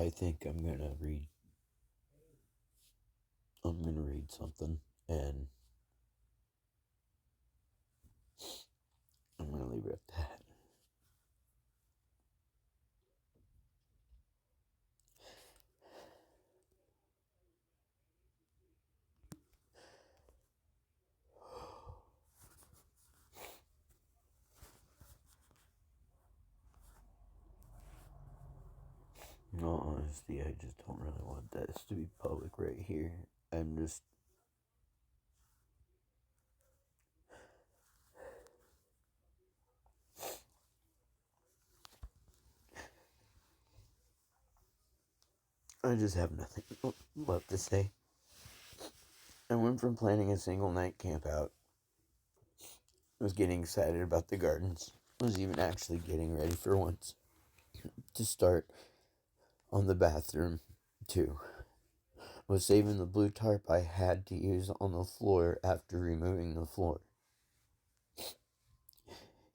I think I'm gonna read something, and I'm gonna leave it at that. In all honesty, I just don't really want this to be public right here. I'm just I just have nothing left to say. I went from planning a single night camp out, was getting excited about the gardens, was even actually getting ready for once to start on the bathroom too. Was saving the blue tarp I had to use on the floor after removing the floor.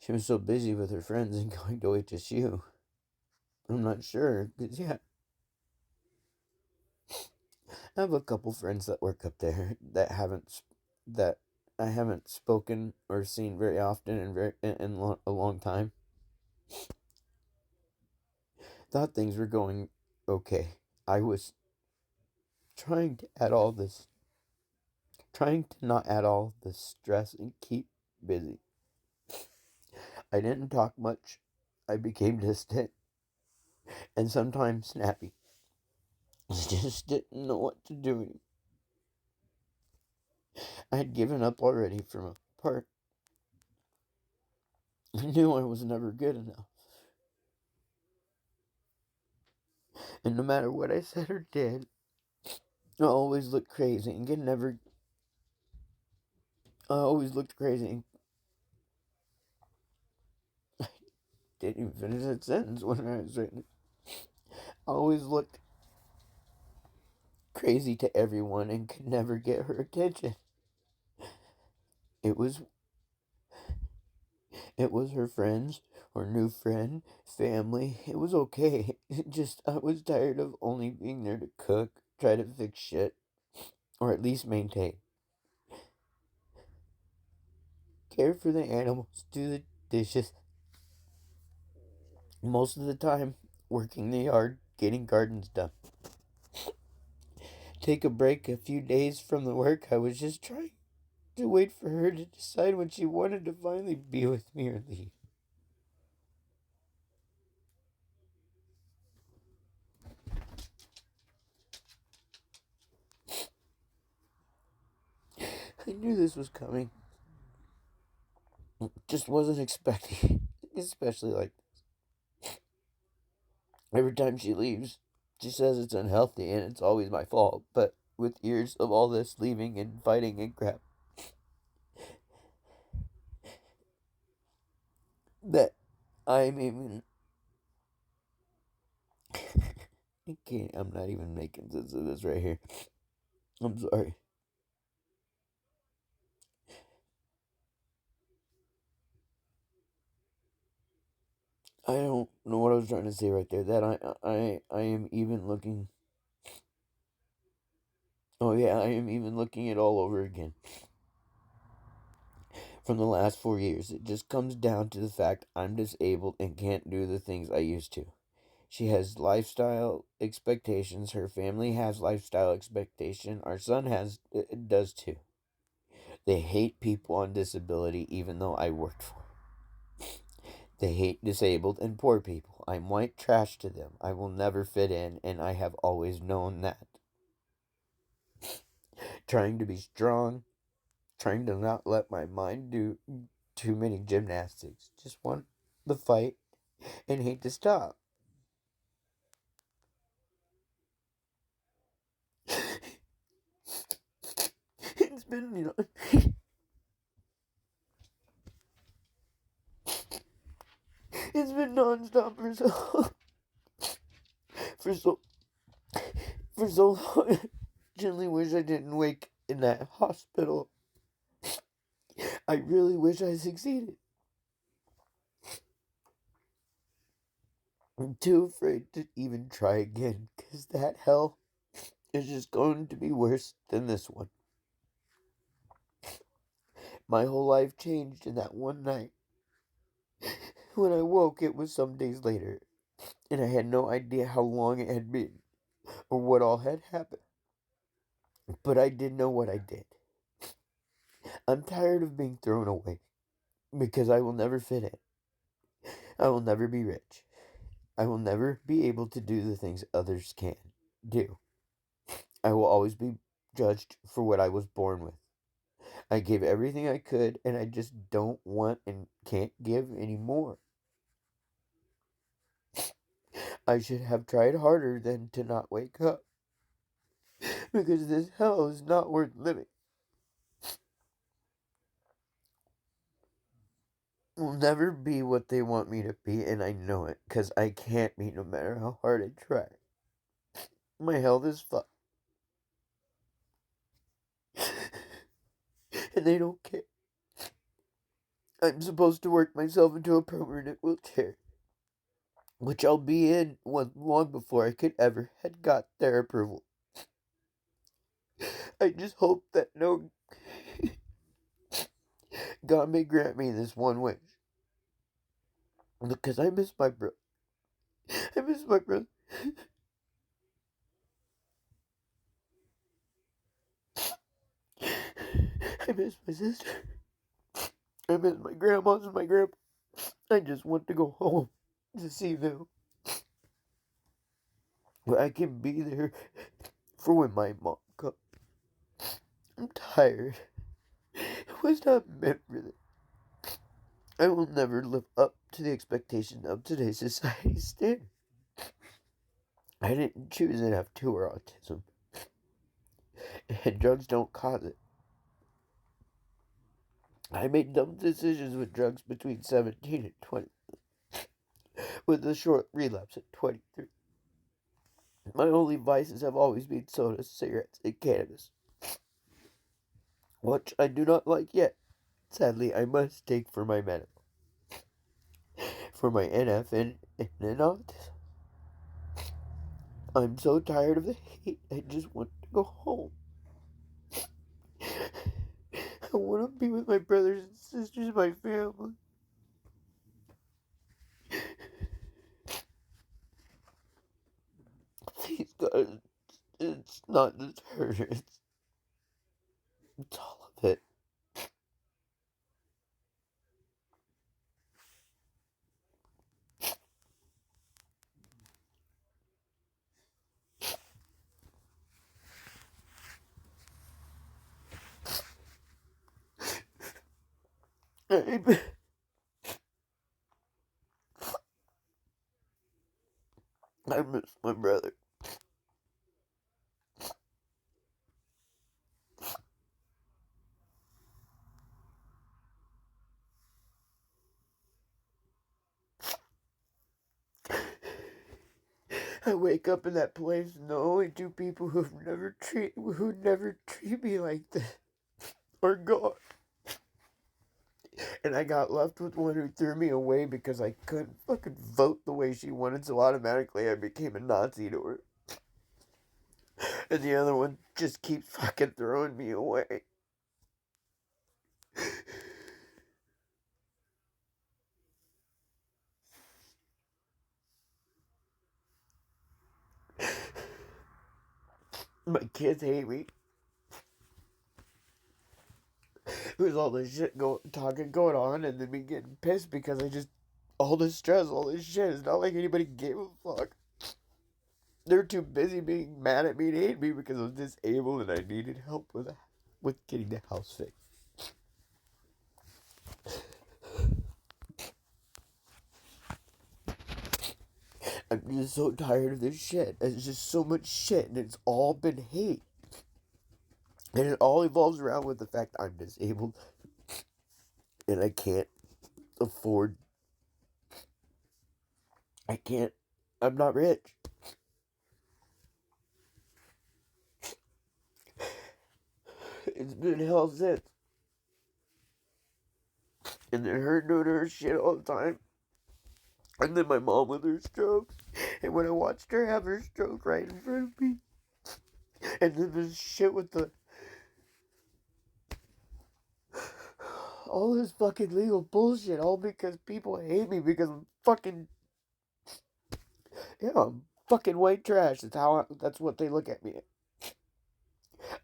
She was so busy with her friends and going to HSU. I'm not sure, because yeah, I have a couple friends that work up there that I haven't spoken or seen very often in a long time. Thought things were going okay. I was trying to add all this, trying to not add all this stress and keep busy. I didn't talk much. I became distant and sometimes snappy. I just didn't know what to do. I had given up already from a part. I knew I was never good enough. And no matter what I said or did, I always looked crazy and I always looked crazy and didn't even finish that sentence when I was writing it. I always looked crazy to everyone and could never get her attention. It was it was her friends or new friend, family. It was okay. It just I was tired of only being there to cook, try to fix shit, or at least maintain. Care for the animals, do the dishes. Most of the time, working the yard, getting gardens done. Take a break a few days from the work. I was just trying to wait for her to decide when she wanted to finally be with me or leave. I knew this was coming. Just wasn't expecting, especially like every time she leaves, she says it's unhealthy and it's always my fault. But with years of all this leaving and fighting and crap, that I'm even. I'm not even making sense of this right here. I'm sorry. I don't know what I was trying to say right there. That I am even looking. Oh yeah, I am even looking it all over again. From the last 4 years, it just comes down to the fact I'm disabled and can't do the things I used to. She has lifestyle expectations. Her family has lifestyle expectation. Our son does too. They hate people on disability, even though I worked for 'em. They hate disabled and poor people. I'm white trash to them. I will never fit in, and I have always known that. Trying to be strong, trying to not let my mind do too many gymnastics. Just want the fight and hate to stop. It's been, it's been nonstop for so for so long. I genuinely wish I didn't wake in that hospital. I really wish I succeeded. I'm too afraid to even try again, 'cause that hell is just going to be worse than this one. My whole life changed in that one night. When I woke, it was some days later, and I had no idea how long it had been or what all had happened. But I did know what I did. I'm tired of being thrown away because I will never fit in. I will never be rich. I will never be able to do the things others can do. I will always be judged for what I was born with. I gave everything I could, and I just don't want and can't give any more. I should have tried harder than to not wake up, because this hell is not worth living. Will never be what they want me to be, and I know it, because I can't be no matter how hard I try. My health is fucked, and they don't care. I'm supposed to work myself into a permanent wheelchair, which I'll be in one long before I could ever had got their approval. I just hope that no God may grant me this one wish, because I miss my bro. I miss my brother. I miss my sister. I miss my grandmas and my grandpa. I just want to go home to see them. Where I can be there for when my mom comes. I'm tired. It was not meant for this. I will never live up to the expectation of today's society standard. I didn't choose NF2 or autism, and drugs don't cause it. I made dumb decisions with drugs between 17 and 20, with a short relapse at 23. My only vices have always been soda, cigarettes, and cannabis, which I do not like yet. Sadly, I must take for my medical, for my NF and autism. I'm so tired of the hate, I just want to go home. I want to be with my brothers and sisters, my family. Please, God, it's not just her, it's all of it. I, I miss my brother. I wake up in that place and the only two people who never treat me like that are gone. And I got left with one who threw me away because I couldn't fucking vote the way she wanted, so automatically I became a Nazi to her. And the other one just keeps fucking throwing me away. My kids hate me. There's all this shit going on, and then me getting pissed because all this stress, all this shit. It's not like anybody gave a fuck. They're too busy being mad at me and hate me because I was disabled and I needed help with getting the house fixed. I'm just so tired of this shit. It's just so much shit, and it's all been hate. And it all evolves around with the fact I'm disabled and I can't afford. I can't. I'm not rich. It's been hell since. And they're her doing her shit all the time. And then my mom with her stroke. And when I watched her have her stroke right in front of me. And then this shit with the all this fucking legal bullshit, all because people hate me because I'm fucking, yeah, I'm fucking white trash. That's what they look at me.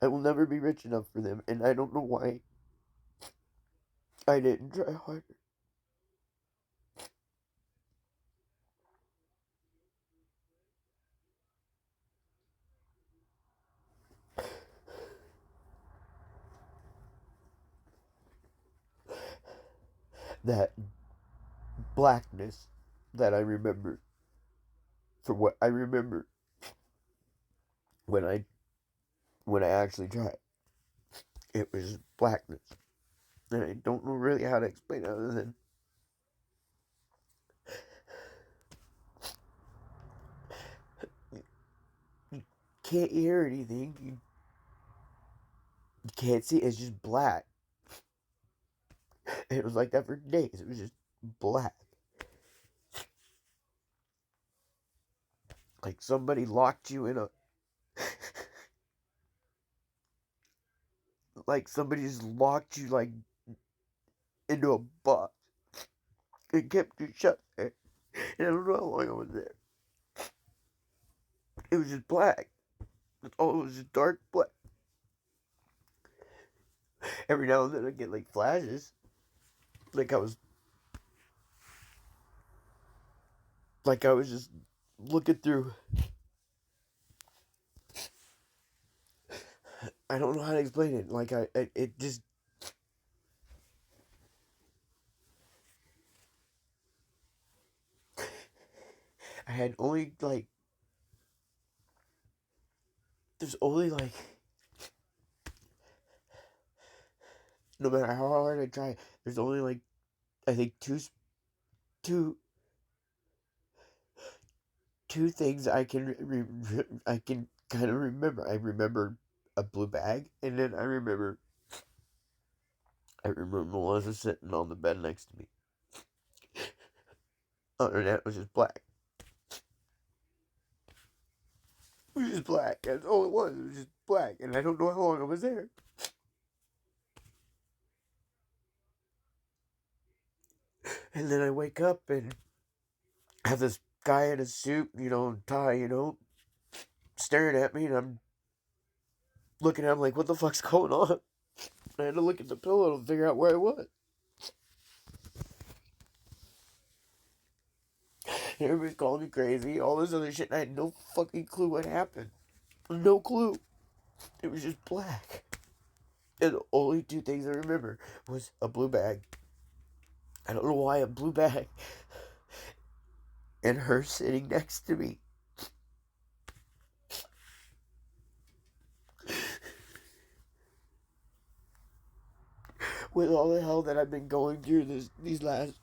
I will never be rich enough for them, and I don't know why I didn't try harder. That blackness that I remember, for what I remember when I actually tried, it was blackness, and I don't know really how to explain it other than you can't hear anything, you can't see. It's just black. And it was like that for days. It was just black. Like somebody locked you in a like somebody just locked you like into a box and kept you shut there. And I don't know how long I was there. It was just black. That's all. It was just dark black. Every now and then I get like flashes, like I was just looking through. I don't know how to explain it. Like it just. I had only like. There's only like. No matter how hard I try, there's only like I think two two things I can kind of remember. I remember a blue bag, and then I remember Melissa sitting on the bed next to me. Other than that, it was just black. It was just black. That's all it was. It was just black, and I don't know how long I was there. And then I wake up and have this guy in a suit, and tie, staring at me, and I'm looking at him like, what the fuck's going on? I had to look at the pillow to figure out where I was. And everybody's calling me crazy, all this other shit, and I had no fucking clue what happened. No clue. It was just black. And the only two things I remember was a blue bag. I don't know why a blue bag. And her sitting next to me. With all the hell that I've been going through these last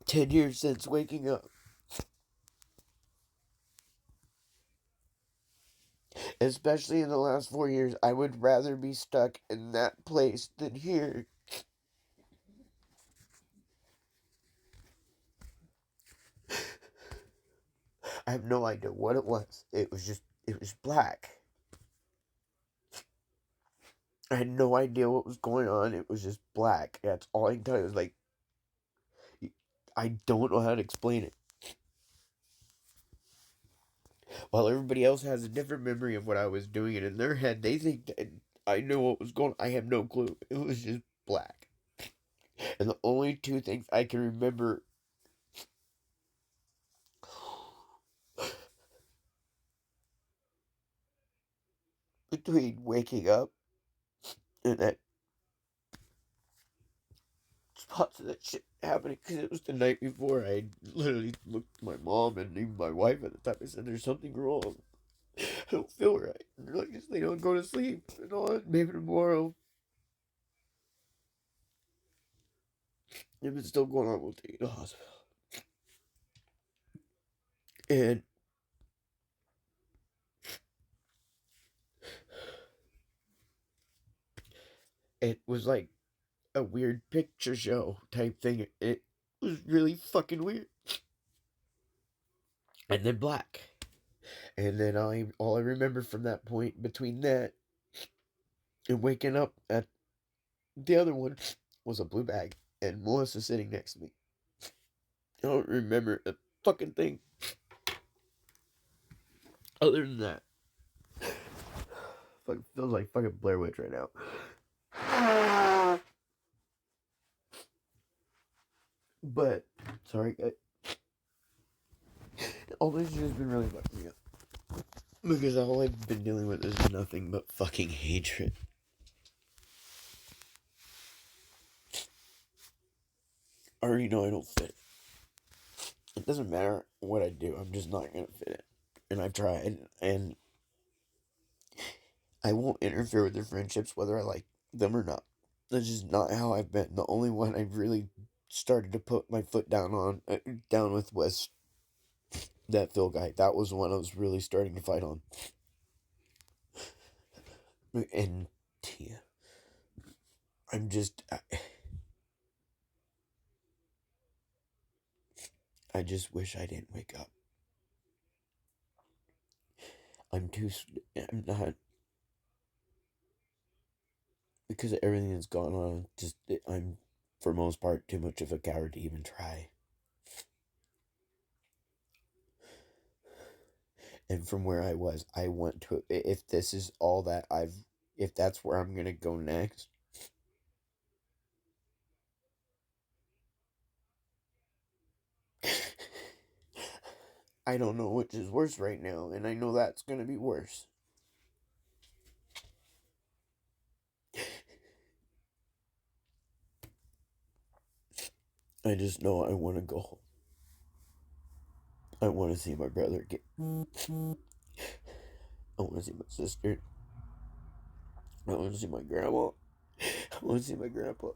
10 years since waking up. Especially in the last 4 years, I would rather be stuck in that place than here. I have no idea what it was. It was black. I had no idea what was going on. It was just black. That's all I can tell you. It was like, I don't know how to explain it. While everybody else has a different memory of what I was doing, and in their head, they think that I know what was going on. I have no clue. It was just black. And the only two things I can remember between waking up and that spots of that shit happening, because it was the night before. I literally looked at my mom and even my wife at the time. I said, there's something wrong. I don't feel right. And they're like, just, they don't go to sleep. And all that. Maybe tomorrow. If it's still going on, we'll take you to the hospital. And it was like a weird picture show type thing. It was really fucking weird. and then black. And then all I remember from that point between that and waking up at the other one was a blue bag and Melissa sitting next to me. I don't remember a fucking thing other than that. Fuck, feels like fucking Blair Witch right now. But sorry, all this shit has been really fucking me up because all I've been dealing with is nothing but fucking hatred. I already know I don't fit. It doesn't matter what I do. I'm just not gonna fit it. And I've tried, and I won't interfere with their friendships whether I like them or not. That's just not how I've been. The only one I've really started to put my foot down with was that Phil guy. That was the one I was really starting to fight on. And yeah, I'm just, I just wish I didn't wake up. I'm too, I'm not, because of everything that's gone on, just, I'm, for most part, too much of a coward to even try. And from where I was, I want to, if this is all that if that's where I'm gonna go next, I don't know which is worse right now, and I know that's gonna be worse. I just know I want to go home. I want to see my brother again. I want to see my sister. I want to see my grandma. I want to see my grandpa.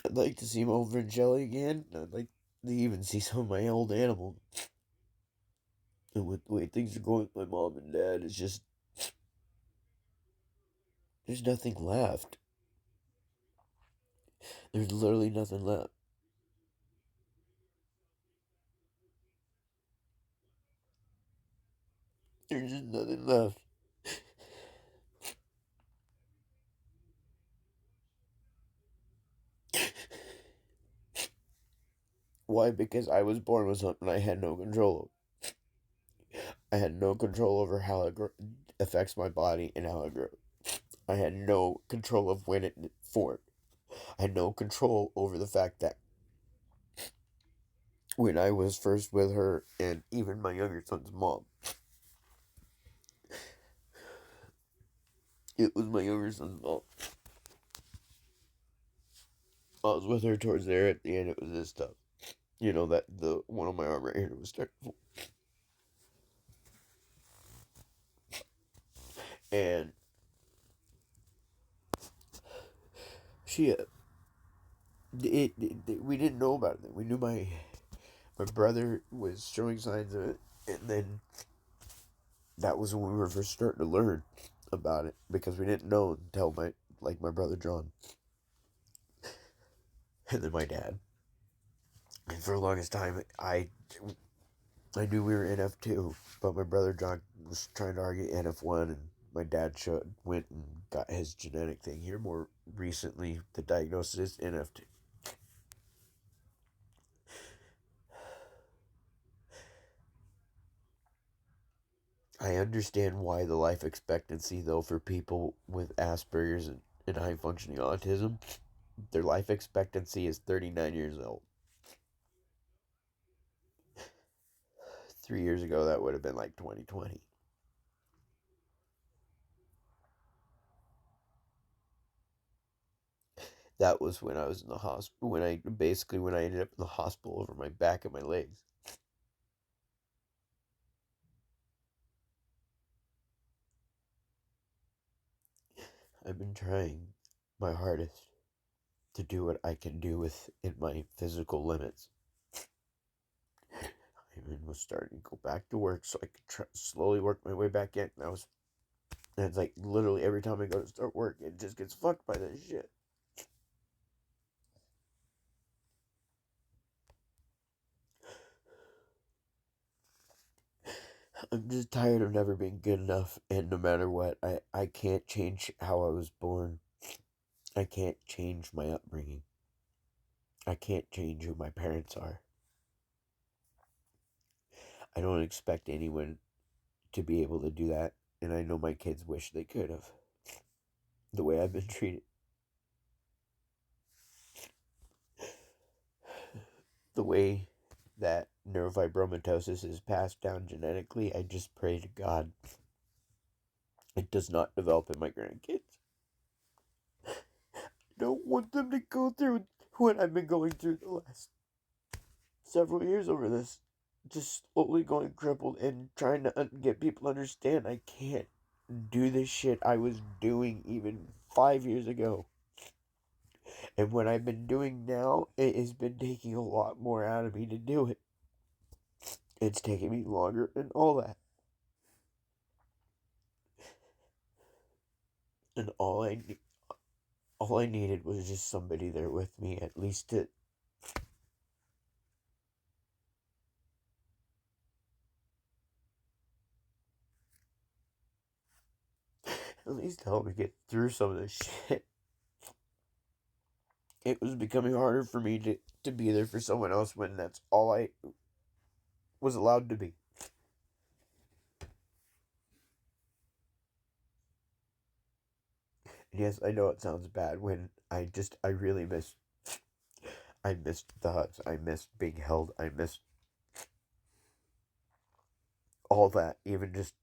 I'd like to see Mulder and Jelly again. I'd like to even see some of my old animals. And with the way things are going with my mom and dad, it's just, there's nothing left. There's literally nothing left. There's just nothing left. Why? Because I was born with something I had no control over. I had no control over how it affects my body and how it grows. I had no control of when it formed. I had no control over the fact that when I was first with her and even my younger son's mom, it was my younger son's mom. I was with her towards there at the end. It was this stuff. You know, that the one on my arm right here was starting to fall. And she, we didn't know about it then. We knew my brother was showing signs of it, and then that was when we were first starting to learn about it because we didn't know until my brother John, and then my dad. And for the longest time, I knew we were NF2, but my brother John was trying to argue NF1, and my dad went and got his genetic thing here more recently. The diagnosis is NF2. I understand why the life expectancy, though, for people with Asperger's and high functioning autism, their life expectancy is 39 years old. 3 years ago, that would have been like 2020. That was when I was in the hospital. When I ended up in the hospital over my back and my legs. I've been trying my hardest to do what I can do within my physical limits. I even was starting to go back to work so I could slowly work my way back in. And it's like literally every time I go to start work, it just gets fucked by this shit. I'm just tired of never being good enough, and no matter what, I can't change how I was born. I can't change my upbringing. I can't change who my parents are. I don't expect anyone to be able to do that, and I know my kids wish they could have. The way I've been treated, the way that neurofibromatosis is passed down genetically, I just pray to God it does not develop in my grandkids. I don't want them to go through what I've been going through the last several years over this. Just slowly going crippled and trying to get people to understand I can't do the shit I was doing even 5 years ago. And what I've been doing now, it has been taking a lot more out of me to do it. It's taking me longer and all that. And all I needed was just somebody there with me, at least help me get through some of this shit. It was becoming harder for me to be there for someone else when that's all I was allowed to be. And yes, I know it sounds bad when I really I missed the hugs. I missed being held. I missed all that. Even just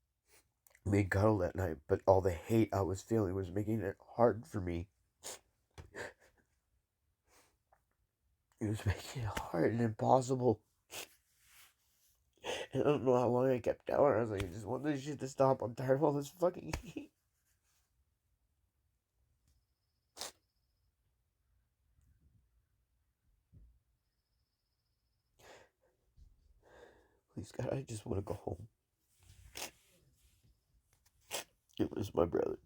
being cuddled at night. But all the hate I was feeling was making it hard for me. It was making it hard and impossible. And I don't know how long I kept telling her. I was like, I just want this shit to stop. I'm tired of all this fucking hate. Please, God, I just want to go home. It was my brother.